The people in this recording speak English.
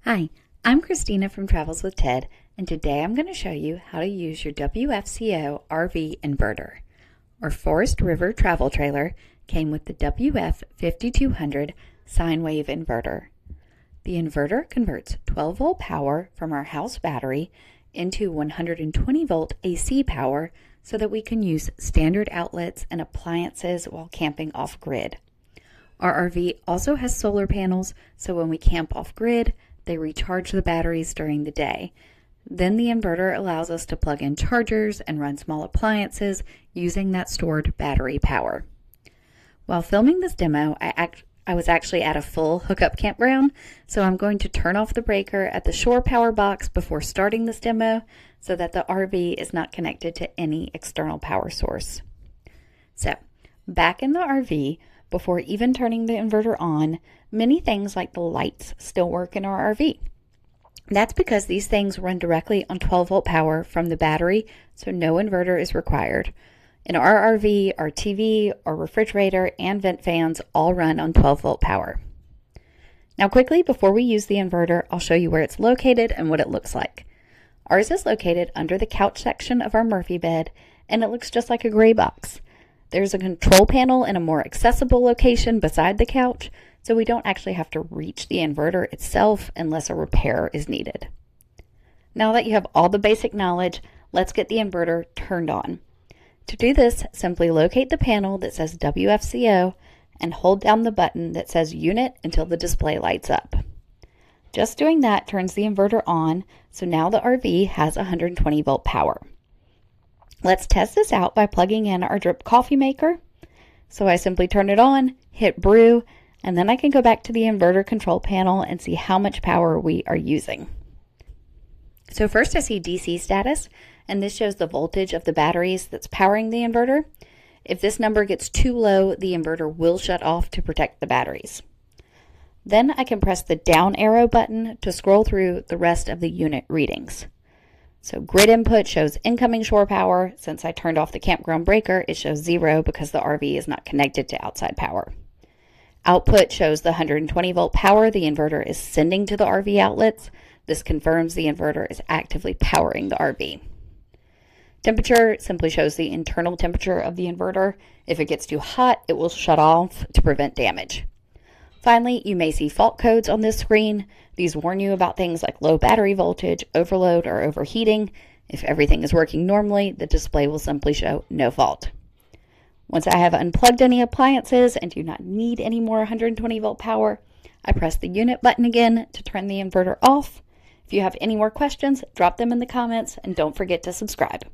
Hi, I'm Christina from Travels with Ted, and today I'm going to show you how to use your WFCO RV inverter. Our Forest River travel trailer came with the WF-5200 sine wave inverter. The inverter converts 12-volt power from our house battery into 120-volt AC power so that we can use standard outlets and appliances while camping off-grid. Our RV also has solar panels, so when we camp off-grid, they recharge the batteries during the day. Then the inverter allows us to plug in chargers and run small appliances using that stored battery power. While filming this demo, I was actually at a full hookup campground, so I'm going to turn off the breaker at the shore power box before starting this demo so that the RV is not connected to any external power source. So, back in the RV, before even turning the inverter on, many things like the lights still work in our RV. That's because these things run directly on 12-volt power from the battery, so no inverter is required. In our RV, our TV, our refrigerator, and vent fans all run on 12-volt power. Now quickly, before we use the inverter, I'll show you where it's located and what it looks like. Ours is located under the couch section of our Murphy bed, and it looks just like a gray box. There's a control panel in a more accessible location beside the couch, so we don't actually have to reach the inverter itself unless a repair is needed. Now that you have all the basic knowledge, let's get the inverter turned on. To do this, simply locate the panel that says WFCO and hold down the button that says Unit until the display lights up. Just doing that turns the inverter on, so now the RV has 120-volt power. Let's test this out by plugging in our drip coffee maker. So I simply turn it on, hit brew, and then I can go back to the inverter control panel and see how much power we are using. So first I see DC status, and this shows the voltage of the batteries that's powering the inverter. If this number gets too low, the inverter will shut off to protect the batteries. Then I can press the down arrow button to scroll through the rest of the unit readings. So grid input shows incoming shore power. Since I turned off the campground breaker, it shows 0 because the RV is not connected to outside power. Output shows the 120-volt power the inverter is sending to the RV outlets. This confirms the inverter is actively powering the RV. Temperature simply shows the internal temperature of the inverter. If it gets too hot, it will shut off to prevent damage. Finally, you may see fault codes on this screen. These warn you about things like low battery voltage, overload, or overheating. If everything is working normally, the display will simply show no fault. Once I have unplugged any appliances and do not need any more 120-volt power, I press the unit button again to turn the inverter off. If you have any more questions, drop them in the comments and don't forget to subscribe.